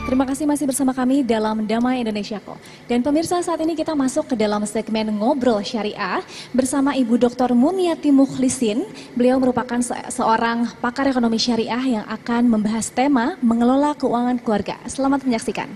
Terima kasih masih bersama kami dalam Damai Indonesia Kok. Dan pemirsa, saat ini kita masuk ke dalam segmen Ngobrol Syariah bersama Ibu Dr. Muniati Mukhlisin. Beliau merupakan seorang pakar ekonomi syariah yang akan membahas tema mengelola keuangan keluarga. Selamat menyaksikan.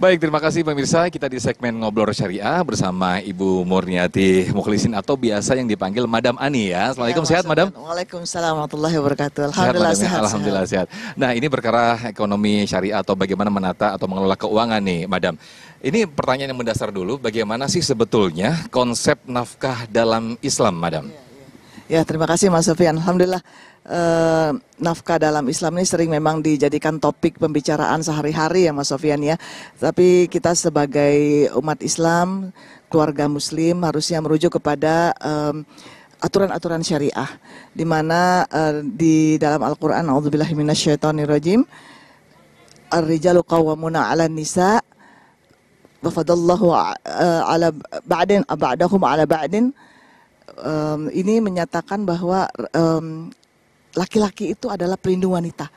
Baik, terima kasih pemirsa. Kita di segmen Ngobrol Syariah bersama Ibu Murniati Mukhlisin atau biasa yang dipanggil Madam Ani ya. Assalamualaikum, sehat Madam? Waalaikumsalam warahmatullahi wabarakatuh. Alhamdulillah sehat. Alhamdulillah sehat. Nah, ini perkara ekonomi syariah atau bagaimana menata atau mengelola keuangan nih, Madam. Ini pertanyaan yang mendasar dulu, bagaimana sih sebetulnya konsep nafkah dalam Islam, Madam? Ya, terima kasih Mas Sofian. Alhamdulillah. Nafkah dalam Islam ini sering memang dijadikan topik pembicaraan sehari-hari ya Mas Sofian ya. Tapi kita sebagai umat Islam, keluarga Muslim harusnya merujuk kepada aturan-aturan syariah, di mana di dalam Al-Quran, A'udzubillahi minasyaitonirrajim, ar-rijalu qawwamuna 'alan nisa wa fadallahu 'ala ba'din ba'dahum 'ala ba'din. Ini menyatakan bahwa laki-laki itu adalah pelindung wanita.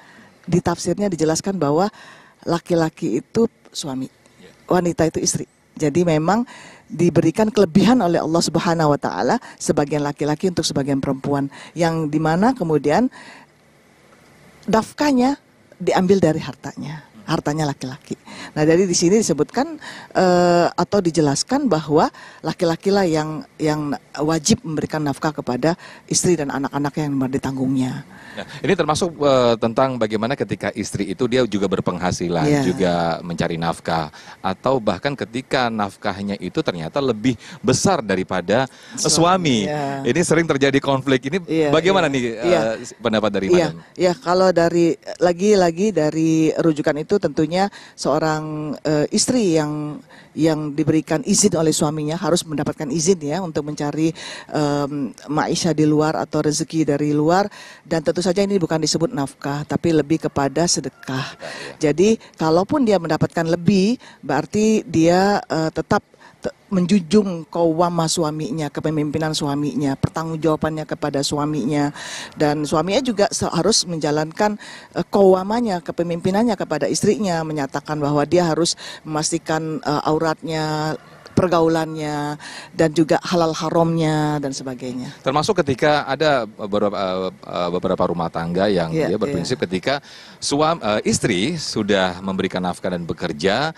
Di tafsirnya dijelaskan bahwa laki-laki itu suami, wanita itu istri. Jadi memang diberikan kelebihan oleh Allah Subhanahu wa taala sebagian laki-laki untuk sebagian perempuan, yang dimana kemudian nafkahnya diambil dari hartanya laki-laki. Nah, jadi di sini disebutkan atau dijelaskan bahwa laki-laki lah yang wajib memberikan nafkah kepada istri dan anak-anak yang ditanggungnya. Nah, ini termasuk tentang bagaimana ketika istri itu dia juga berpenghasilan, juga mencari nafkah, atau bahkan ketika nafkahnya itu ternyata lebih besar daripada suami. Ini sering terjadi konflik. Ini bagaimana nih pendapat dari Madam? Ya, kalau dari lagi-lagi dari rujukan itu tentunya seorang istri yang diberikan izin oleh suaminya harus mendapatkan izin ya untuk mencari maisha di luar atau rezeki dari luar, dan tentu saja ini bukan disebut nafkah tapi lebih kepada sedekah. Jadi kalaupun dia mendapatkan lebih, berarti dia tetap menjunjung qawwamah suaminya, kepemimpinan suaminya, pertanggungjawabannya kepada suaminya, dan suaminya juga harus menjalankan qawwamahnya, kepemimpinannya kepada istrinya, menyatakan bahwa dia harus memastikan auratnya, pergaulannya, dan juga halal haramnya dan sebagainya. Termasuk ketika ada beberapa rumah tangga yang dia berprinsip ketika istri sudah memberikan nafkah dan bekerja,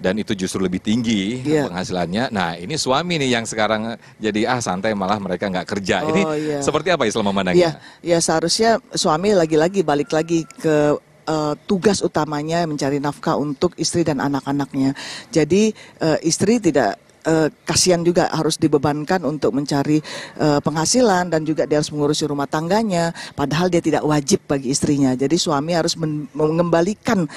dan itu justru lebih tinggi penghasilannya. Nah, ini suami nih yang sekarang jadi santai, malah mereka nggak kerja. Ini seperti apa Islam memandangnya? Ya, seharusnya suami lagi-lagi balik lagi ke tugas utamanya mencari nafkah untuk istri dan anak-anaknya. Jadi istri tidak kasihan juga harus dibebankan untuk mencari penghasilan, dan juga dia harus mengurusi rumah tangganya, padahal dia tidak wajib bagi istrinya. Jadi suami harus mengembalikan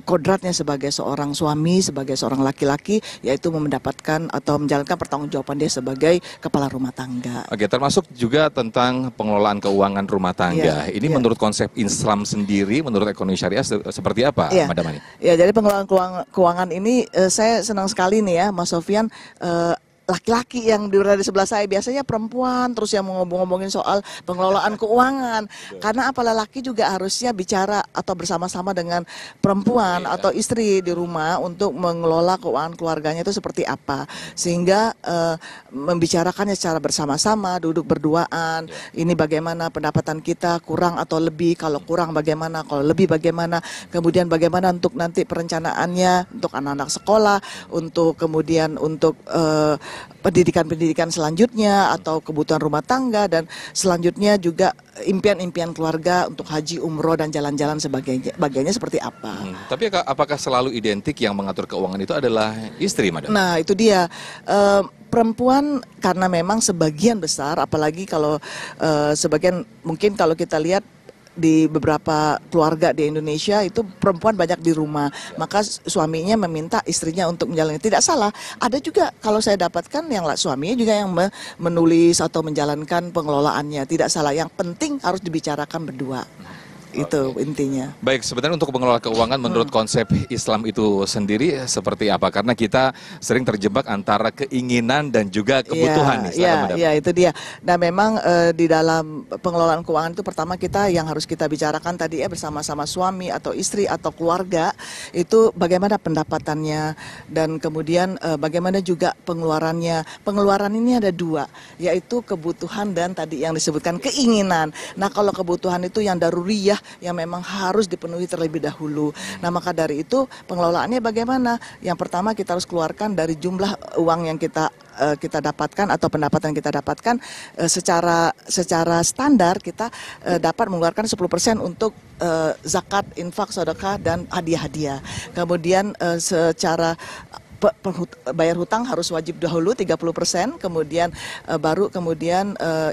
kodratnya sebagai seorang suami, sebagai seorang laki-laki, yaitu mendapatkan atau menjalankan pertanggungjawaban dia sebagai kepala rumah tangga. Oke, termasuk juga tentang pengelolaan keuangan rumah tangga. Ini menurut konsep Islam sendiri, menurut ekonomi syariah seperti apa, Madam Ani? Ya, jadi pengelolaan keuangan ini saya senang sekali nih ya, Mas Sofian. Laki-laki yang berada di sebelah saya biasanya perempuan terus yang ngomong-ngomongin soal pengelolaan keuangan. Karena apa, lelaki juga harusnya bicara atau bersama-sama dengan perempuan atau istri di rumah untuk mengelola keuangan keluarganya itu seperti apa, sehingga membicarakannya secara bersama-sama, duduk berduaan. Ini bagaimana pendapatan kita, kurang atau lebih, kalau kurang bagaimana, kalau lebih bagaimana, kemudian bagaimana untuk nanti perencanaannya untuk anak-anak sekolah, untuk kemudian untuk pendidikan selanjutnya atau kebutuhan rumah tangga, dan selanjutnya juga impian-impian keluarga untuk haji, umroh, dan jalan-jalan sebagainya seperti apa. Tapi apakah selalu identik yang mengatur keuangan itu adalah istri, Madam? Nah, itu dia. Perempuan karena memang sebagian besar, apalagi kalau sebagian, mungkin kalau kita lihat di beberapa keluarga di Indonesia itu perempuan banyak di rumah, maka suaminya meminta istrinya untuk menjalani. Tidak salah, ada juga kalau saya dapatkan yang suaminya juga yang menulis atau menjalankan pengelolaannya, tidak salah. Yang penting harus dibicarakan berdua. Itu intinya. Baik, sebenarnya untuk mengelola keuangan menurut konsep Islam itu sendiri seperti apa? Karena kita sering terjebak antara keinginan dan juga kebutuhan. Iya, itu dia. Nah, memang di dalam pengelolaan keuangan itu pertama kita yang harus kita bicarakan tadi ya bersama-sama suami atau istri atau keluarga itu bagaimana pendapatannya dan kemudian bagaimana juga pengeluarannya. Pengeluaran ini ada dua, yaitu kebutuhan dan tadi yang disebutkan keinginan. Nah, kalau kebutuhan itu yang daruriyah yang memang harus dipenuhi terlebih dahulu. Nah, maka dari itu pengelolaannya bagaimana? Yang pertama kita harus keluarkan dari jumlah uang yang kita dapatkan atau pendapatan kita dapatkan secara standar kita dapat mengeluarkan 10% untuk zakat, infak, sedekah dan hadiah-hadiah. Kemudian secara bayar hutang harus wajib dahulu 30%, kemudian baru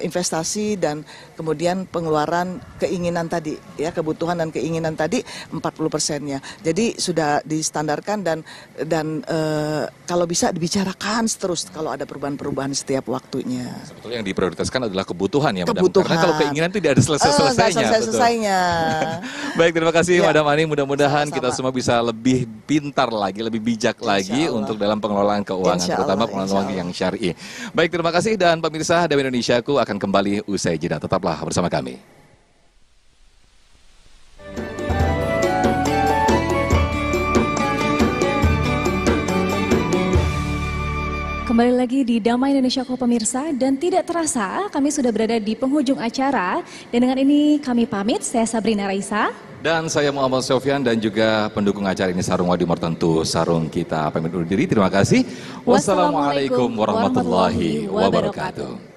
investasi dan kemudian pengeluaran keinginan tadi ya, kebutuhan dan keinginan tadi 40%-nya. Jadi sudah distandarkan dan kalau bisa dibicarakan terus kalau ada perubahan-perubahan setiap waktunya. Sebetulnya yang diprioritaskan adalah kebutuhan ya, Madam. Karena kalau keinginan tidak ada selesai-selesainya. Baik, terima kasih Madam Ani. Mudah-mudahan kita semua bisa lebih pintar lagi, lebih bijak lagi untuk dalam pengelolaan keuangan, terutama pengelolaan keuangan yang syar'i. Baik, terima kasih dan pemirsa DW Indonesiaku akan kembali usai jeda. Tetaplah bersama kami. Kembali lagi di Damai Indonesiaku pemirsa, dan tidak terasa kami sudah berada di penghujung acara. Dan dengan ini kami pamit, saya Sabrina Raisa. Dan saya Muhammad Sofyan dan juga pendukung acara ini Sarung Wadi Martentu, Sarung kita pamit undur diri. Terima kasih. Wassalamualaikum warahmatullahi wabarakatuh.